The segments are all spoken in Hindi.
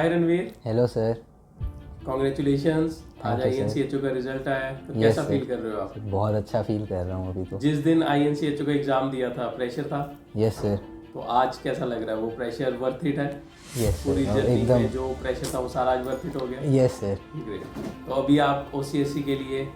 हाय रणवीर। Hello sir. कॉन्ग्रेचुलेशंस, आज Thank you, INCHO का रिजल्ट आया है, तो Yes, कैसा sir. फील कर रहे हो आप? बहुत अच्छा फील कर रहा हूँ अभी तो। जिस दिन INCHO का एग्जाम दिया था प्रेशर था, यस सर। तो आज कैसा लग रहा है? वो प्रेशर वर्थ इट है? यस पूरी सर, जर्नी एकदम। में जो प्रेशर था वो सारा आज वर्थ इट हो गया? Yes sir. ग्रेट। तो अभी आप OCSC के लिए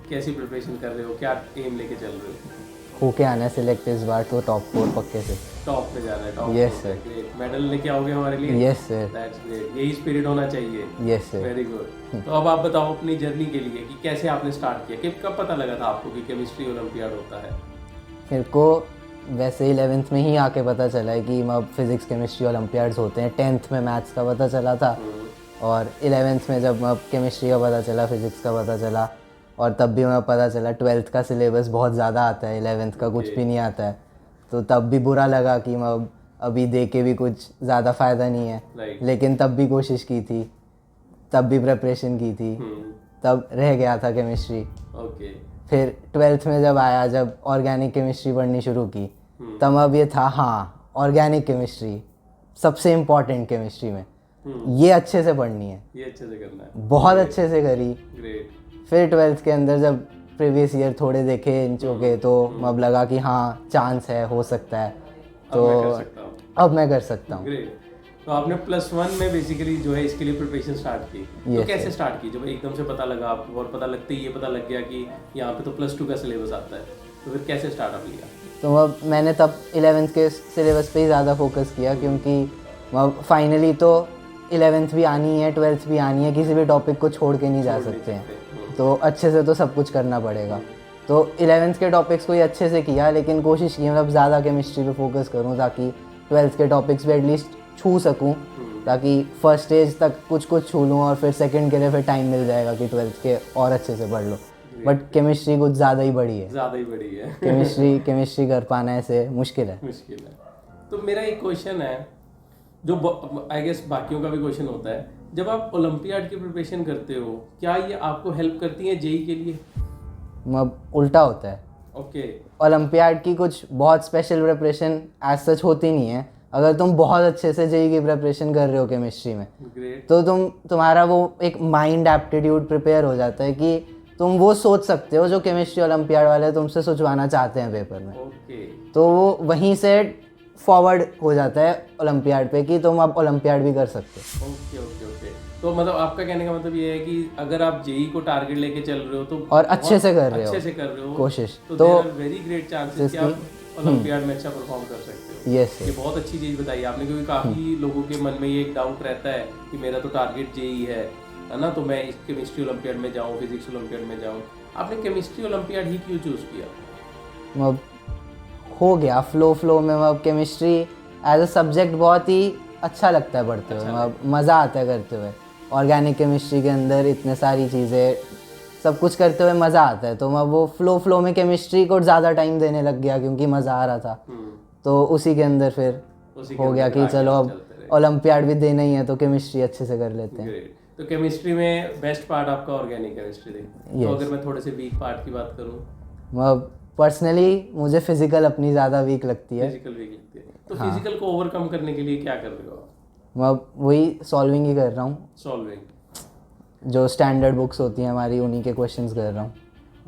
कैसी प्रिपरेशन कर रहे हो, क्या एम लेके चल रहे हो? होके आना है सिलेक्ट इस बार तो टॉप 4 पक्के से। टॉप में जाना है, टॉप Yes, में। sir. ग्रेट, मेडल लेके आओगे हमारे लिए? Yes sir. दैट्स ग्रेट, यही स्पिरिट होना चाहिए। Yes sir. Very good. तो अब आप बताओ अपनी जर्नी के लिए कि कैसे आपने स्टार्ट किया, कि कब पता लगा था आपको कि केमिस्ट्री ओलंपियाड होता है? मेरे को वैसे 11th में ही आके पता चला है कि अब फिज़िक्स केमिस्ट्री ओलंपियाड्स होते हैं। 10th में मैथ्स का पता चला था और 11th में जब अब केमिस्ट्री का पता चला, फिज़िक्स का पता चला और तब भी मैं पता चला 12th का सिलेबस बहुत ज़्यादा आता है, 11th का कुछ भी नहीं आता है। तो तब भी बुरा लगा कि मैं अभी दे के भी कुछ ज़्यादा फ़ायदा नहीं है। Right. लेकिन तब भी कोशिश की थी, तब भी प्रिपरेशन की थी, तब रह गया था केमिस्ट्री। ओके। फिर 12th में जब आया, जब ऑर्गेनिक केमिस्ट्री पढ़नी शुरू की, तब अब ये था हाँ ऑर्गेनिक केमिस्ट्री सबसे इम्पॉर्टेंट केमिस्ट्री में, ये अच्छे से पढ़नी है, ये अच्छे से करना है। बहुत अच्छे से करी। ग्रेट। फिर 12th के अंदर जब प्रीवियस ईयर थोड़े देखे इंचों के, तो अब लगा कि हाँ चांस है, हो सकता है, तो अब मैं कर सकता हूँ। अब मैं कर सकता हूँ। ग्रेट। तो आपने +1 में बेसिकली जो है इसके लिए प्रिपरेशन स्टार्ट की, तो Yes, कैसे sir. स्टार्ट की? जब एकदम से पता लगा आपको और पता लगते ही ये पता लग गया कि यहाँ पे तो +2 का सिलेबस आता है, तो फिर कैसे स्टार्टअप लिया? तो अब मैंने तब 11th के सिलेबस पे ही ज़्यादा फोकस किया, क्योंकि अब फाइनली तो 11th भी आनी है, 12th भी आनी है, किसी भी टॉपिक को छोड़ के नहीं जा सकते हैं, तो अच्छे से तो सब कुछ करना पड़ेगा। तो 11th के टॉपिक्स को ही अच्छे से किया, लेकिन कोशिश की मतलब ज़्यादा केमिस्ट्री पे फोकस करूँ ताकि 12th के टॉपिक्स भी एटलीस्ट छू सकूँ, ताकि फर्स्ट स्टेज तक कुछ कुछ छू लूँ और फिर सेकंड के लिए फिर टाइम मिल जाएगा कि 12th के और अच्छे से पढ़ लो। बट केमिस्ट्री कुछ ज़्यादा ही बड़ी है, ज़्यादा ही बड़ी है। केमिस्ट्री कर पाना ऐसे मुश्किल है। मुश्किल है। तो मेरा एक क्वेश्चन है जो आई गेस बाकियों का भी क्वेश्चन होता है, जब आप ओलंपियाड की प्रिपरेशन करते हो, क्या ये आपको हेल्प करती है जेई के लिए? अब उल्टा होता है। ओके। ओलंपियाड की कुछ बहुत स्पेशल प्रिपरेशन एज सच होती नहीं है। अगर तुम बहुत अच्छे से जेई की प्रिपरेशन कर रहे हो केमिस्ट्री में, ग्रेट। तो तुम्हारा वो एक माइंड एप्टीट्यूड प्रिपेयर हो जाता है कि तुम वो सोच सकते हो जो केमिस्ट्री ओलंपियाड वाले तुमसे सोचवाना चाहते हैं पेपर में। ओके। तो वो वहीं से फॉरवर्ड हो जाता है ओलंपियाड पे कि तुम अब ओलंपियाड भी कर सकते हो। Okay okay okay. तो मतलब आपका कहने का मतलब ये है कि अगर आप जेई को टारगेट लेके चल रहे हो तो और अच्छे से कर रहे हो कोशिश, तो वेरी ग्रेट चांसेस कि आप ओलंपियाड में अच्छा परफॉर्म कर सकते हो। यस, ये बहुत अच्छी चीज़ बताई आपने, क्योंकि काफ़ी लोगों के मन में ये एक डाउट रहता है कि मेरा तो टारगेट जेई है ना, तो मैं इस केमिस्ट्री ओलंपियाड में जाऊँ, फिजिक्स ओलंपियाड में जाऊँ। आपने केमिस्ट्री ओलंपियाड ही क्यों चूज़ किया? अब हो गया फ्लो में। अब केमिस्ट्री एज अ सब्जेक्ट बहुत ही अच्छा लगता है पढ़ते हुए, अब मज़ा आता है करते हुए। ऑर्गेनिक केमिस्ट्री के अंदर इतने सारी चीज़ें, सब कुछ करते हुए मज़ा आता है, तो मैं वो फ्लो में केमिस्ट्री को ज़्यादा टाइम देने लग गया क्योंकि मज़ा आ रहा था। तो उसी के अंदर फिर हो गया कि चलो अब ओलंपियाड भी देना ही है तो केमिस्ट्री अच्छे से कर लेते हैं। तो केमिस्ट्री में बेस्ट पार्ट आपका ऑर्गेनिक केमिस्ट्री थी। तो अगर मैं थोड़े से वीक पार्ट की बात करूँ, पर्सनली मुझे फिजिकल अपनी ज़्यादा वीक लगती है। फिजिकल वीक लगती है, तो फिजिकल को ओवरकम करने के लिए क्या कर रहे हो आप? मैं वही सॉल्विंग ही कर रहा हूँ, सॉल्विंग। जो स्टैंडर्ड बुक्स होती हैं हमारी उन्हीं के क्वेश्चंस कर रहा हूँ।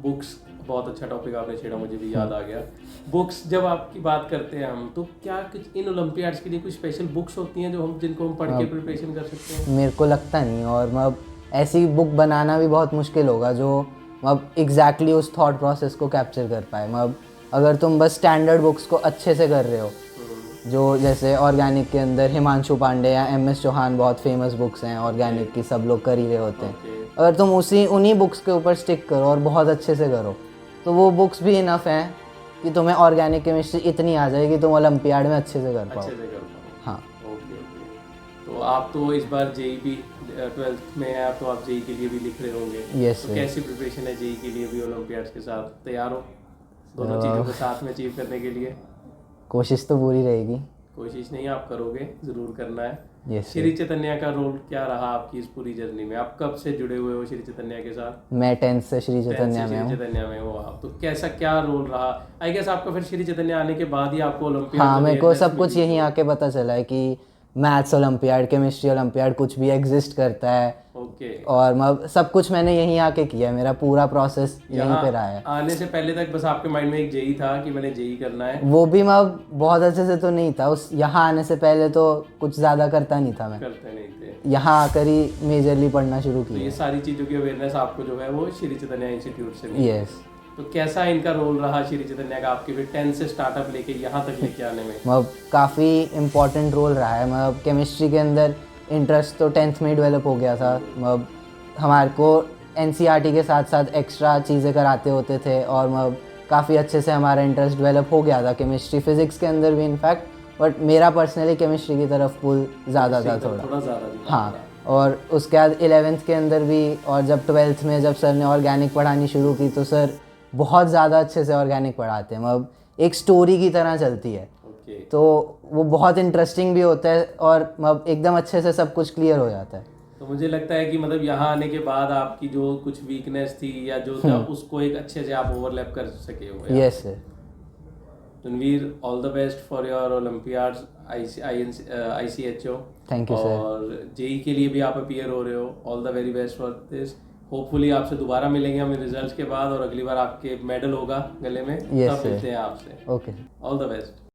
बुक्स, बहुत अच्छा टॉपिक आपने छेड़ा, मुझे भी याद आ गया। बुक्स जब आपकी बात करते हैं हम, तो क्या कुछ इन ओलंपियाड्स के लिए कुछ स्पेशल बुक्स होती हैं जो जिनको हम पढ़ के प्रिपरेशन कर सकते हैं? मेरे को लगता नहीं, और मैं ऐसी बुक बनाना भी बहुत मुश्किल होगा जो एग्जैक्टली उस थॉट प्रोसेस को कैप्चर कर पाए। अगर तुम बस स्टैंडर्ड बुक्स को अच्छे से कर रहे हो, जो जैसे ऑर्गेनिक के अंदर हिमांशु पांडे या MS चौहान बहुत फेमस बुक्स हैं ऑर्गेनिक की, सब लोग कर ही रहे होते हैं। अगर तुम उन्हीं बुक्स के ऊपर स्टिक करो और बहुत अच्छे से करो, तो वो बुक्स भी इनफ हैं कि तुम्हें ऑर्गेनिक केमिस्ट्री इतनी आ जाएगी तुम ओलंपियाड में अच्छे से कर पाओ। हाँ। Okay okay. तो आप तो इस बार जेई भी 12th में है, तो आप जेई के लिए भी लिख रहे होंगे। यस। तो कैसी प्रिपरेशन है जेई के लिए भी? ओलंपियाड्स के साथ तैयार हो दोनों चीज़ों को साथ में अचीव करने के लिए? कोशिश तो पूरी रहेगी। कोशिश नहीं, आप करोगे, ज़रूर करना है। यस। श्री चैतन्य का रोल क्या रहा आपकी इस पूरी जर्नी में? आप कब से जुड़े हुए हो श्री चैतन्य के साथ? मैं 10th से श्री चैतन्य में हो आप, तो कैसा क्या रोल रहा? आई गेस आपका फिर श्री चैतन्य आने के बाद ही आपको ओलंपियाड, हाँ, मेरे को सब कुछ यहीं आके पता चला है कि मैथ्स ओलंपियाड, केमिस्ट्री ओलंपियाड कुछ भी एग्जिस्ट करता है। ओके। और मतलब सब कुछ मैंने यहीं आके किया है, मेरा पूरा प्रोसेस यहीं पे रहा है। आने से पहले तक बस आपके माइंड में एक जेई था कि मैंने जेई करना है? वो भी मतलब बहुत अच्छे से तो नहीं था, उस यहाँ आने से पहले तो कुछ ज़्यादा करता नहीं था मैं, करते नहीं थे। यहाँ आकर ही मेजरली पढ़ना शुरू तो ये किया। सारी चीज़ों की अवेयरनेस आपको जो है वो श्री चैतन्य इंस्टीट्यूट से मिली। यस। तो कैसा इनका रोल रहा श्री चैतन्य का आपके फिर 10 से स्टार्टअप लेके यहाँ तक लेके आने में? मतलब काफ़ी इम्पोर्टेंट रोल रहा है। मतलब केमिस्ट्री के अंदर इंटरेस्ट तो 10th में ही डेवलप हो गया था। मतलब हमारे को एनसीईआरटी के साथ साथ एक्स्ट्रा चीज़ें कराते होते थे और मतलब काफ़ी अच्छे से हमारा इंटरेस्ट डेवलप हो गया था केमिस्ट्री फिज़िक्स के अंदर भी इनफैक्ट, बट मेरा पर्सनली केमिस्ट्री की तरफ पुल ज़्यादा था थोड़ा ज़्यादा। हाँ। और उसके बाद 11th के अंदर भी, और जब 12th में जब सर ने ऑर्गेनिक पढ़ानी शुरू की तो सर बहुत ज़्यादा अच्छे से ऑर्गेनिक पढ़ाते हैं। मतलब एक स्टोरी की तरह चलती है। तो वो बहुत इंटरेस्टिंग भी होता है और मतलब एकदम अच्छे से सब कुछ क्लियर हो जाता है। तो मुझे लगता है कि मतलब यहाँ आने के बाद आपकी जो कुछ वीकनेस थी या जो था उसको एक अच्छे से आप ओवरलैप कर सके हो। Yes sir. Ranveer, all the best for your Olympiads, ICHO। Thank you sir. और जेई के लिए भी आप अपीयर हो रहे हो, all the very best for this. Hopefully आपसे दोबारा मिलेंगे हमें रिजल्ट्स के बाद और अगली बार आपके मेडल होगा गले में, Yes, तब sir. मिलते हैं आपसे। ओके। All the best.